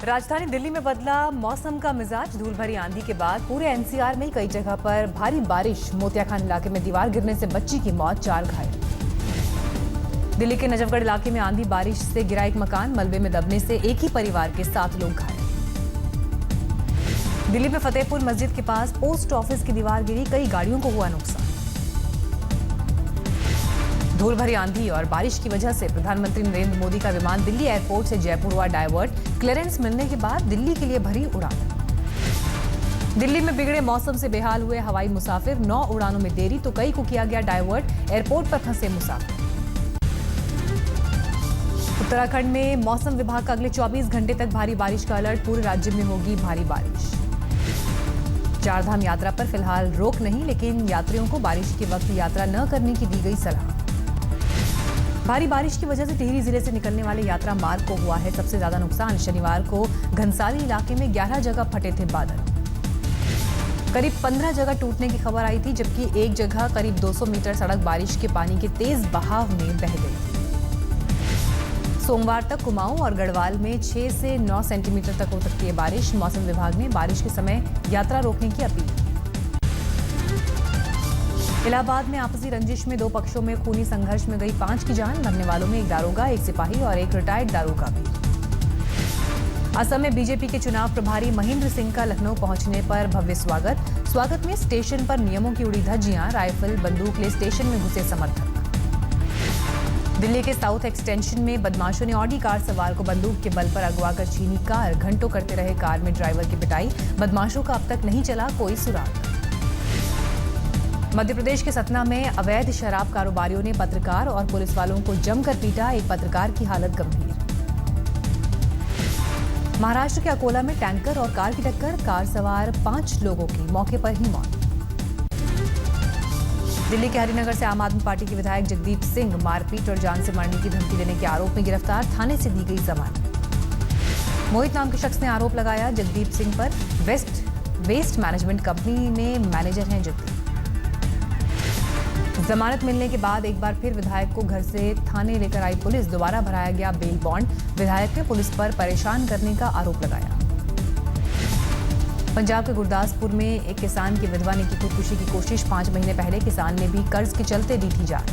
राजधानी दिल्ली में बदला मौसम का मिजाज। धूल भरी आंधी के बाद पूरे एनसीआर में कई जगह पर भारी बारिश। मोतिया खान इलाके में दीवार गिरने से बच्ची की मौत, 4 घायल। दिल्ली के नजफगढ़ इलाके में आंधी बारिश से गिरा एक मकान, मलबे में दबने से एक ही परिवार के 7 लोग घायल। दिल्ली में फतेहपुर मस्जिद के पास पोस्ट ऑफिस की दीवार गिरी, कई गाड़ियों को हुआ नुकसान। धूल भरी आंधी और बारिश की वजह से प्रधानमंत्री नरेंद्र मोदी का विमान दिल्ली एयरपोर्ट से जयपुर हुआ डायवर्ट। क्लियरेंस मिलने के बाद दिल्ली के लिए भरी उड़ान। दिल्ली में बिगड़े मौसम से बेहाल हुए हवाई मुसाफिर, 9 उड़ानों में देरी तो कई को किया गया डायवर्ट। एयरपोर्ट पर फंसे मुसाफिर। उत्तराखंड में मौसम विभाग का अगले 24 घंटे तक भारी बारिश का अलर्ट। पूरे राज्य में होगी भारी बारिश। चारधाम यात्रा पर फिलहाल रोक नहीं, लेकिन यात्रियों को बारिश के वक्त यात्रा न करने की दी गई सलाह। भारी बारिश की वजह से टिहरी जिले से निकलने वाले यात्रा मार्ग को हुआ है सबसे ज्यादा नुकसान। शनिवार को घनसाली इलाके में 11 जगह फटे थे बादल। करीब 15 जगह टूटने की खबर आई थी, जबकि एक जगह करीब 200 मीटर सड़क बारिश के पानी के तेज बहाव में बह गई। सोमवार तक कुमाऊं और गढ़वाल में 6 से 9 सेंटीमीटर तक हो सकती है बारिश। मौसम विभाग ने बारिश के समय यात्रा रोकने की अपील। इलाहाबाद में आपसी रंजिश में 2 पक्षों में खूनी संघर्ष में गई 5 की जान। मरने वालों में एक दारोगा, एक सिपाही और एक रिटायर्ड दारोगा भी। असम में बीजेपी के चुनाव प्रभारी महेंद्र सिंह का लखनऊ पहुंचने पर भव्य स्वागत में स्टेशन पर नियमों की उड़ी धज्जियां। राइफल बंदूक ले स्टेशन में घुसे समर्थक। दिल्ली के साउथ एक्सटेंशन में बदमाशों ने ऑडी कार सवार को बंदूक के बल पर अगवा कर छीनी कार। घंटों करते रहे कार में ड्राइवर की पिटाई। बदमाशों का अब तक नहीं चला कोई सुराग। मध्य प्रदेश के सतना में अवैध शराब कारोबारियों ने पत्रकार और पुलिस वालों को जमकर पीटा। एक पत्रकार की हालत गंभीर। महाराष्ट्र के अकोला में टैंकर और कार की टक्कर, कार सवार 5 लोगों की मौके पर ही मौत। दिल्ली के हरिनगर से आम आदमी पार्टी के विधायक जगदीप सिंह मारपीट और जान से मारने की धमकी देने के आरोप में गिरफ्तार, थाने से दी गई जमानत। मोहित नाम के शख्स ने आरोप लगाया जगदीप सिंह पर। वेस्ट मैनेजमेंट कंपनी में मैनेजर हैं जगदीप। जमानत मिलने के बाद एक बार फिर विधायक को घर से थाने लेकर आई पुलिस। दोबारा भराया गया बेल बॉन्ड। विधायक ने पुलिस पर परेशान करने का आरोप लगाया। पंजाब के गुरदासपुर में एक किसान की विधवा ने की खुदकुशी की कोशिश। 5 महीने पहले किसान ने भी कर्ज के चलते दी थी जान।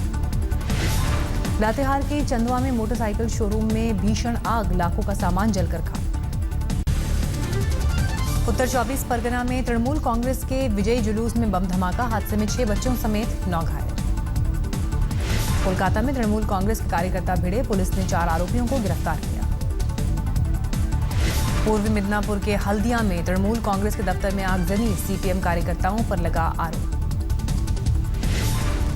लातेहार के चंदवा में मोटरसाइकिल शोरूम में भीषण आग, लाखों का सामान जलकर खाक। उत्तर 24 परगना में तृणमूल कांग्रेस के विजयी जुलूस में बम धमाका। हादसे में 6 बच्चों समेत 9 घायल। कोलकाता में तृणमूल कांग्रेस के कार्यकर्ता भिड़े, पुलिस ने 4 आरोपियों को गिरफ्तार किया। पूर्वी मिदनापुर के हल्दिया में तृणमूल कांग्रेस के दफ्तर में आगजनी, सीपीएम कार्यकर्ताओं पर लगा आरोप।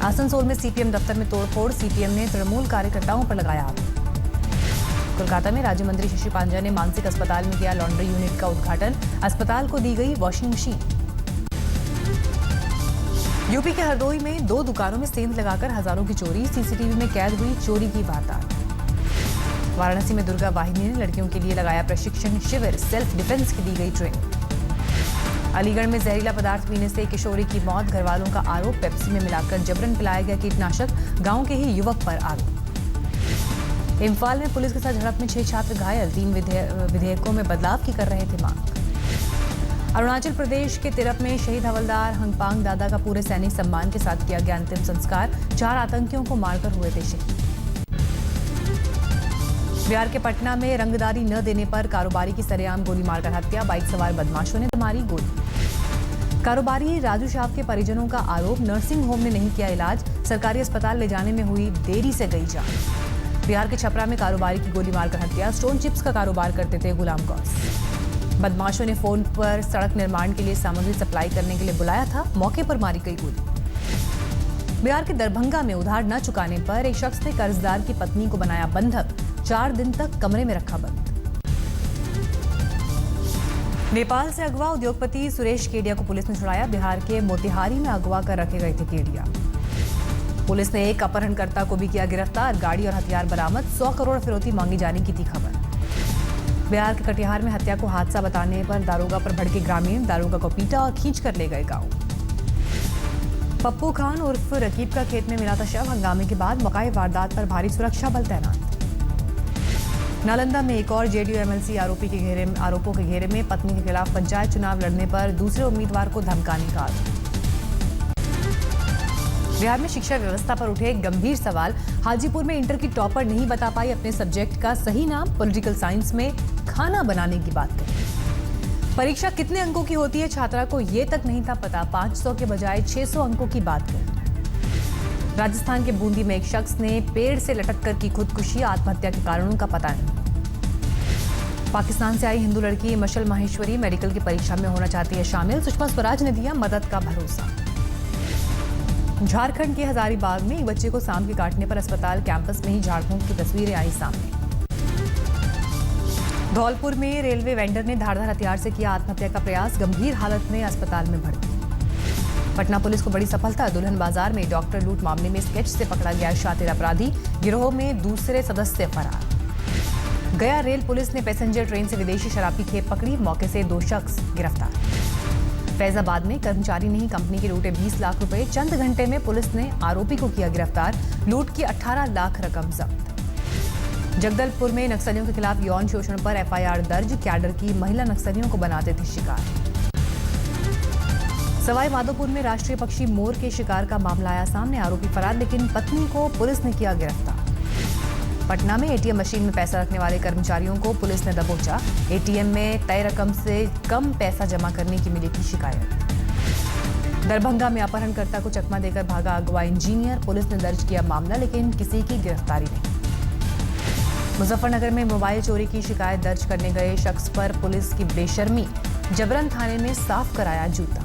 आसनसोल में सीपीएम दफ्तर में तोड़फोड़, सीपीएम ने तृणमूल कार्यकर्ताओं पर लगाया आरोप। कोलकाता में राज्य मंत्री शशि पांजा ने मानसिक अस्पताल में किया लॉन्ड्री यूनिट का उद्घाटन। अस्पताल को दी गई वॉशिंग मशीन। यूपी के हरदोई में 2 दुकानों में सेंध लगाकर हजारों की चोरी, सीसीटीवी में कैद हुई चोरी की वारदात। वाराणसी में दुर्गा वाहिनी ने लड़कियों के लिए लगाया प्रशिक्षण शिविर, सेल्फ डिफेंस की दी गई ट्रेनिंग। अलीगढ़ में जहरीला पदार्थ पीने से किशोरी की मौत, घरवालों का आरोप पेप्सी में मिलाकर जबरन पिलाया गया कीटनाशक, गांव के ही युवक पर आरोप। इम्फाल में पुलिस के साथ झड़प में 6 छात्र घायल, 3 विधेयकों में बदलाव की कर रहे थे मांग। अरुणाचल प्रदेश के तिरप में शहीद हवलदार हंगपांग दादा का पूरे सैनिक सम्मान के साथ किया गया अंतिम संस्कार। 4 आतंकियों को मारकर हुए थे शहीद। बिहार के पटना में रंगदारी न देने पर कारोबारी की सरेआम गोली मारकर हत्या, बाइक सवार बदमाशों ने मारी गोली। कारोबारी राजू शाह के परिजनों का आरोप, नर्सिंग होम ने नहीं किया इलाज, सरकारी अस्पताल ले जाने में हुई देरी से गई जान। बिहार के छपरा में कारोबारी की गोली मारकर हत्या, स्टोन चिप्स का कारोबार करते थे गुलाम गौस। बदमाशों ने फोन पर सड़क निर्माण के लिए सामग्री सप्लाई करने के लिए बुलाया था, मौके पर मारी गई गोली। बिहार के दरभंगा में उधार न चुकाने पर एक शख्स ने कर्जदार की पत्नी को बनाया बंधक, 4 दिन तक कमरे में रखा बंद। नेपाल से अगवा उद्योगपति सुरेश केडिया को पुलिस ने छुड़ाया। बिहार के मोतिहारी में अगवा कर रखे गए थे केडिया। पुलिस ने एक अपहरणकर्ता को भी किया गिरफ्तार, गाड़ी और हथियार बरामद। 100 करोड़ फिरौती मांगी जाने की थी खबर। बिहार के कटिहार में हत्या को हादसा बताने पर दारोगा पर भड़के ग्रामीण, दारोगा को पीटा और खींच कर ले गए गांव। पप्पू खान उर्फ रकीब का खेत में मिला था शव, हंगामे के बाद मकाई वारदात पर भारी सुरक्षा बल तैनात। नालंदा में एक और जेडीयू एमएलसी आरोपों के घेरे में। पत्नी के खिलाफ पंचायत चुनाव लड़ने पर दूसरे उम्मीदवार को धमकाने का आरोप। बिहार में शिक्षा व्यवस्था पर उठे गंभीर सवाल। हाजीपुर में इंटर की टॉपर नहीं बता पाई अपने सब्जेक्ट का सही नाम। पॉलिटिकल साइंस में खाना बनाने की बात कही। परीक्षा कितने अंकों की होती है, छात्रा को ये तक नहीं था पता। 500 के बजाय 600 अंकों की बात कही। राजस्थान के बूंदी में एक शख्स ने पेड़ से लटक कर की खुदकुशी। आत्महत्या के कारणों का पता नहीं। पाकिस्तान से आई हिंदू लड़की मशल माहेश्वरी मेडिकल की परीक्षा में होना चाहती है शामिल। सुषमा स्वराज ने दिया मदद का भरोसा। झारखंड के हजारीबाग में एक बच्चे को सांप के काटने पर अस्पताल कैंपस में ही झाड़ फूंक की तस्वीरें आई सामने। धौलपुर में रेलवे वेंडर ने धारदार हथियार से किया आत्महत्या का प्रयास। गंभीर हालत में अस्पताल में भर्ती। पटना पुलिस को बड़ी सफलता। दुल्हन बाजार में डॉक्टर लूट मामले में स्केच से पकड़ा गया शातिर अपराधी। गिरोह में दूसरे सदस्य फरार। गया रेल पुलिस ने पैसेंजर ट्रेन से विदेशी शराब की खेप पकड़ी। मौके से 2 शख्स गिरफ्तार। फैजाबाद में कर्मचारी ने ही कंपनी के लूटे 20 लाख रुपए। चंद घंटे में पुलिस ने आरोपी को किया गिरफ्तार। लूट की 18 लाख रकम जब्त। जगदलपुर में नक्सलियों के खिलाफ यौन शोषण पर एफआईआर दर्ज। कैडर की महिला नक्सलियों को बनाते थे शिकार। सवाई माधोपुर में राष्ट्रीय पक्षी मोर के शिकार का मामला आया सामने। आरोपी फरार, लेकिन पत्नी को पुलिस ने किया गिरफ्तार। पटना में एटीएम मशीन में पैसा रखने वाले कर्मचारियों को पुलिस ने दबोचा। एटीएम में तय रकम से कम पैसा जमा करने की मिली थी शिकायत। दरभंगा में अपहरणकर्ता को चकमा देकर भागा अगवा इंजीनियर। पुलिस ने दर्ज किया मामला, लेकिन किसी की गिरफ्तारी नहीं। मुजफ्फरनगर में मोबाइल चोरी की शिकायत दर्ज करने गए शख्स पर पुलिस की बेशर्मी। जबरन थाने में साफ कराया जूता।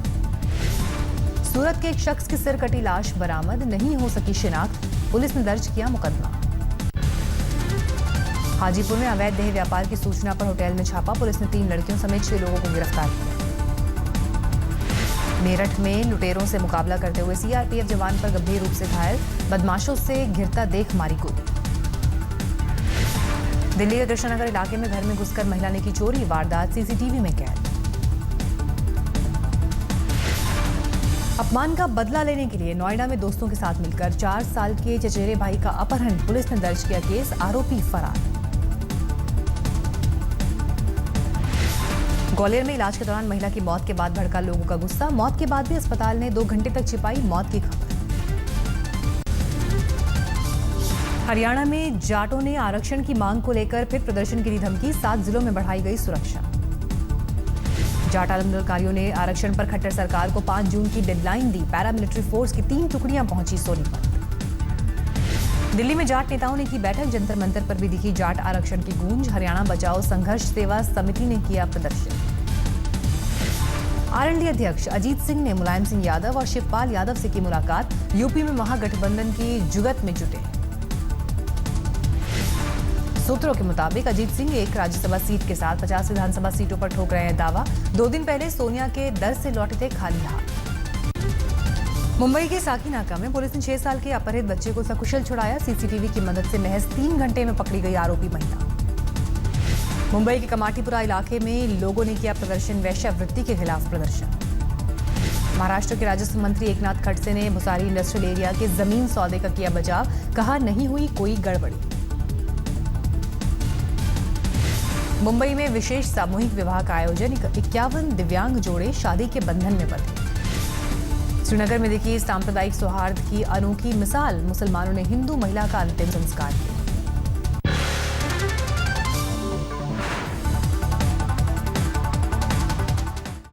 सूरत के एक शख्स की सिर कटी लाश बरामद। नहीं हो सकी शिनाख्त। पुलिस ने दर्ज किया मुकदमा। हाजीपुर में अवैध देह व्यापार की सूचना पर होटल में छापा। पुलिस ने 3 लड़कियों समेत 6 लोगों को गिरफ्तार किया। मेरठ में लुटेरों से मुकाबला करते हुए सीआरपीएफ जवान पर गंभीर रूप से घायल। बदमाशों से घिरता देख मारी गोली। दिल्ली के कृष्णानगर इलाके में घर में घुसकर महिला ने की चोरी। वारदात सीसीटीवी में कैद। अपमान का बदला लेने के लिए नोएडा में दोस्तों के साथ मिलकर 4 साल के चचेरे भाई का अपहरण। पुलिस ने दर्ज किया केस। आरोपी फरार। ग्वालियर में इलाज के दौरान महिला की मौत के बाद भड़का लोगों का गुस्सा। मौत के बाद भी अस्पताल ने 2 घंटे तक छिपाई मौत की खबर। हरियाणा में जाटों ने आरक्षण की मांग को लेकर फिर प्रदर्शन की दी धमकी। 7 जिलों में बढ़ाई गई सुरक्षा। जाट आंदोलनकारियों ने आरक्षण पर खट्टर सरकार को 5 जून की डेडलाइन दी। पैरामिलिट्री फोर्स की 3 टुकड़ियां पहुंची सोनीपत। दिल्ली में जाट नेताओं ने की बैठक। जंतर मंतर पर भी दिखी जाट आरक्षण की गूंज। हरियाणा बचाओ संघर्ष सेवा समिति ने किया प्रदर्शन। आरएलडी अध्यक्ष अजीत सिंह ने मुलायम सिंह यादव और शिवपाल यादव से की मुलाकात। यूपी में महागठबंधन की जुगत में जुटे। सूत्रों के मुताबिक अजीत सिंह एक राज्यसभा सीट के साथ 50 विधानसभा सीटों पर ठोक रहे हैं दावा। 2 दिन पहले सोनिया के दर से लौटे थे खाली हाथ। मुंबई के साकीनाका में पुलिस ने 6 साल के अपहृत बच्चे को सकुशल छुड़ाया। सीसीटीवी की मदद से महज 3 घंटे में पकड़ी गई आरोपी महिला। मुंबई के कमाटीपुरा इलाके में लोगों ने किया प्रदर्शन। वेश्यावृत्ति के खिलाफ प्रदर्शन। महाराष्ट्र के राजस्व मंत्री एकनाथ खड़से ने भुसारी इंडस्ट्रियल एरिया के जमीन सौदे का किया बचाव। कहा नहीं हुई कोई गड़बड़ी। मुंबई में विशेष सामूहिक विवाह का आयोजन। 51 दिव्यांग जोड़े शादी के बंधन में बंधे। श्रीनगर में देखी सांप्रदायिक सौहार्द की अनोखी मिसाल। मुसलमानों ने हिंदू महिला का अंतिम संस्कार किया।